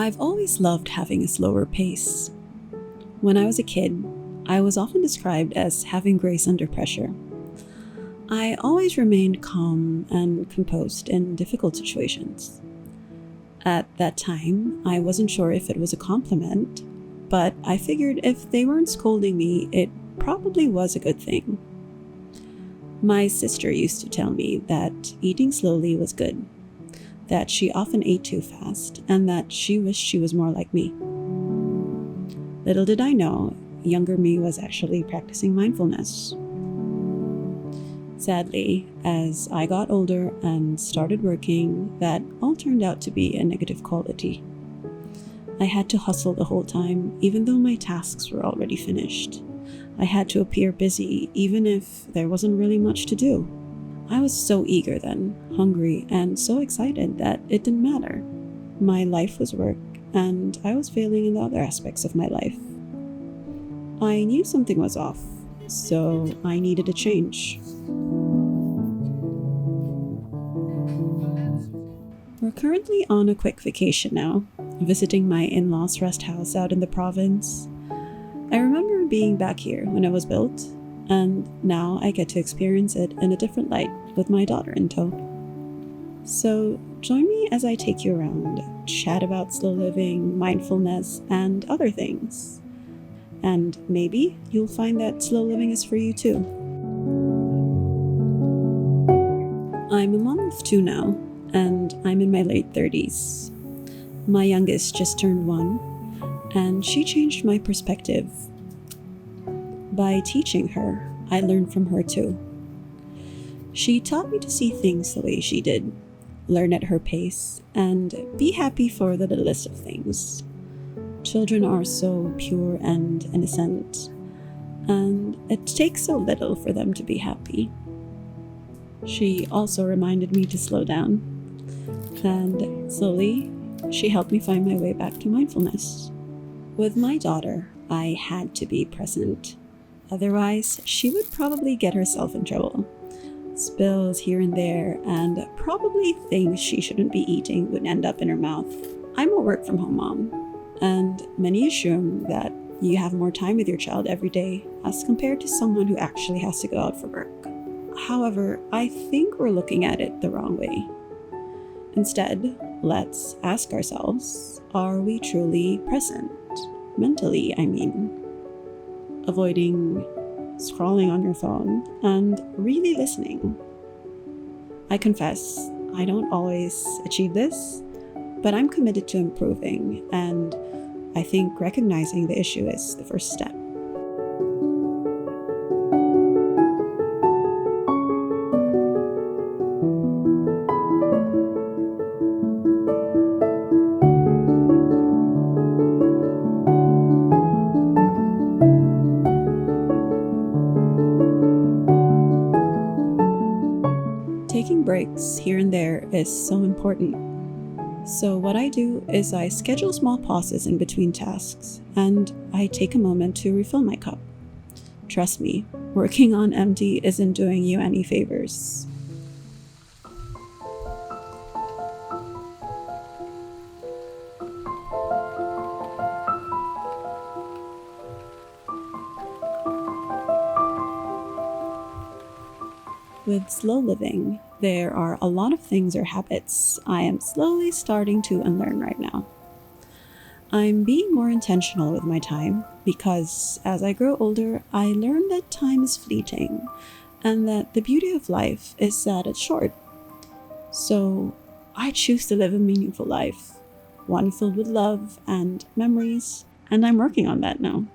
I've always loved having a slower pace. When I was a kid, I was often described as having grace under pressure. I always remained calm and composed in difficult situations. At that time, I wasn't sure if it was a compliment, but I figured if they weren't scolding me, it probably was a good thing. My sister used to tell me that eating slowly was good, that she often ate too fast, and that she wished she was more like me. Little did I know, younger me was actually practicing mindfulness. Sadly, as I got older and started working, that all turned out to be a negative quality. I had to hustle the whole time, even though my tasks were already finished. I had to appear busy, even if there wasn't really much to do. I was so eager then, hungry, and so excited that it didn't matter. My life was work, and I was failing in the other aspects of my life. I knew something was off, so I needed a change. We're currently on a quick vacation now, visiting my in-laws' rest house out in the province. I remember being back here when it was built, and now I get to experience it in a different light with my daughter in tow. So join me as I take you around, chat about slow living, mindfulness, and other things. And maybe you'll find that slow living is for you too. I'm a mom of 2 now, and I'm in my late 30s. My youngest just turned 1, and she changed my perspective. By teaching her, I learned from her too. She taught me to see things the way she did, learn at her pace, and be happy for the littlest of things. Children are so pure and innocent, and it takes so little for them to be happy. She also reminded me to slow down, and slowly, she helped me find my way back to mindfulness. With my daughter, I had to be present. Otherwise, she would probably get herself in trouble. Spills here and there, and probably things she shouldn't be eating would end up in her mouth. I'm a work-from-home mom, and many assume that you have more time with your child every day as compared to someone who actually has to go out for work. However, I think we're looking at it the wrong way. Instead, let's ask ourselves, are we truly present? Mentally, I mean. Avoiding scrolling on your phone and really listening. I confess, I don't always achieve this, but I'm committed to improving, and I think recognizing the issue is the first step. Taking breaks here and there is so important. So what I do is I schedule small pauses in between tasks, and I take a moment to refill my cup. Trust me, working on empty isn't doing you any favors. With slow living, there are a lot of things or habits I am slowly starting to unlearn right now. I'm being more intentional with my time because as I grow older, I learn that time is fleeting and that the beauty of life is that it's short. So I choose to live a meaningful life, one filled with love and memories, and I'm working on that now.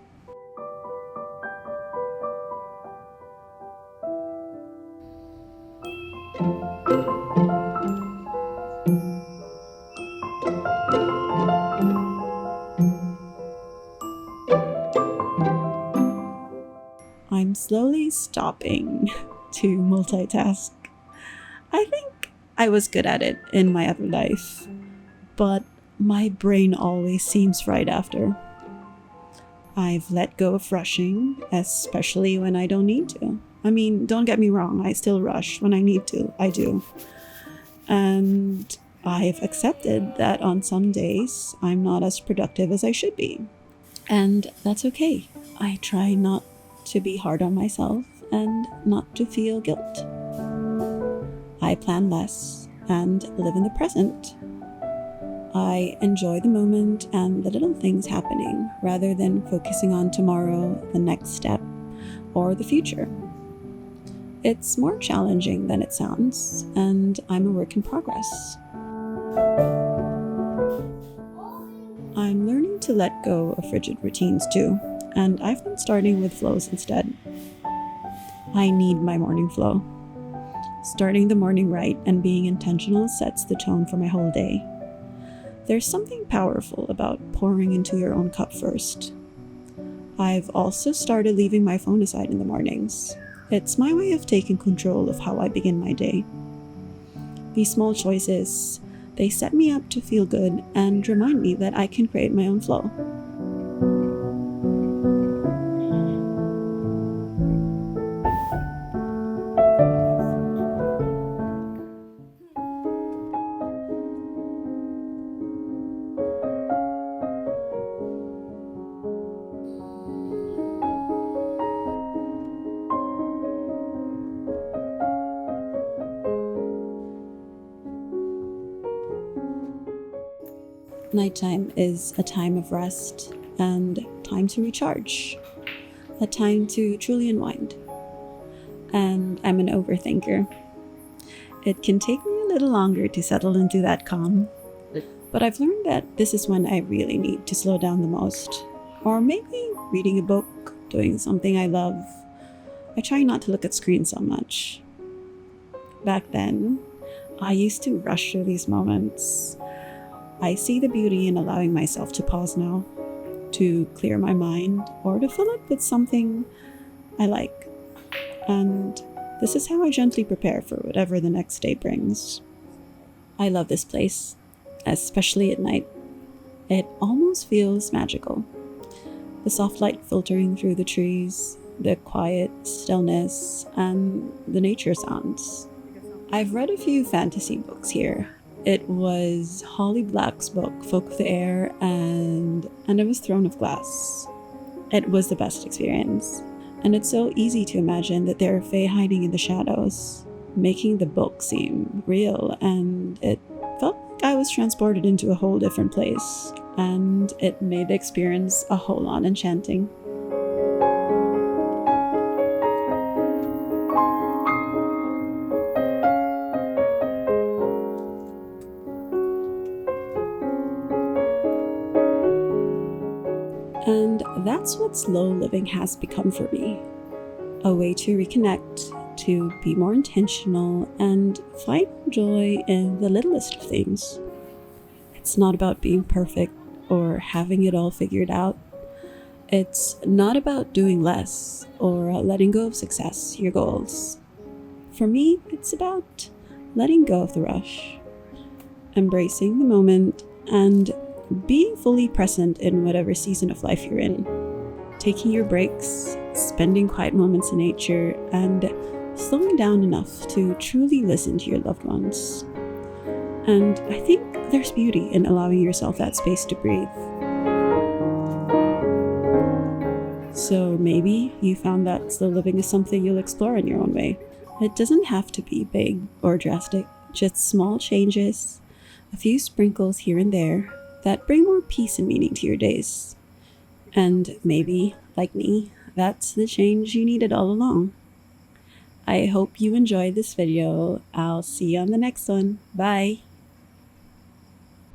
I'm slowly stopping to multitask. I think I was good at it in my other life, but my brain always seems right after. I've let go of rushing, especially when I don't need to. I mean, don't get me wrong, I still rush when I need to. I do. And I've accepted that on some days I'm not as productive as I should be. And that's okay. I try not to be hard on myself and not to feel guilt. I plan less and live in the present. I enjoy the moment and the little things happening rather than focusing on tomorrow, the next step, or the future. It's more challenging than it sounds, and I'm a work in progress. I'm learning to let go of rigid routines too, and I've been starting with flows instead. I need my morning flow. Starting the morning right and being intentional sets the tone for my whole day. There's something powerful about pouring into your own cup first. I've also started leaving my phone aside in the mornings. It's my way of taking control of how I begin my day. These small choices, they set me up to feel good and remind me that I can create my own flow. Nighttime is a time of rest and time to recharge, a time to truly unwind. And I'm an overthinker. It can take me a little longer to settle into that calm, but I've learned that this is when I really need to slow down the most. Or maybe reading a book, doing something I love. I try not to look at screens so much. Back then, I used to rush through these moments. I see the beauty in allowing myself to pause now, to clear my mind, or to fill it with something I like. And this is how I gently prepare for whatever the next day brings. I love this place, especially at night. It almost feels magical. The soft light filtering through the trees, the quiet stillness, and the nature sounds. I've read a few fantasy books here. It was Holly Black's book, Folk of the Air, and it was Throne of Glass. It was the best experience. And it's so easy to imagine that there are fae hiding in the shadows, making the book seem real, and it felt like I was transported into a whole different place, and it made the experience a whole lot enchanting. And that's what slow living has become for me. A way to reconnect, to be more intentional, and find joy in the littlest of things. It's not about being perfect or having it all figured out. It's not about doing less or letting go of success, your goals. For me, it's about letting go of the rush, embracing the moment, and being fully present in whatever season of life you're in. Taking your breaks, spending quiet moments in nature, and slowing down enough to truly listen to your loved ones. And I think there's beauty in allowing yourself that space to breathe. So maybe you found that slow living is something you'll explore in your own way. It doesn't have to be big or drastic, just small changes, a few sprinkles here and there, that bring more peace and meaning to your days. And maybe, like me, that's the change you needed all along. I hope you enjoyed this video. I'll see you on the next one. Bye!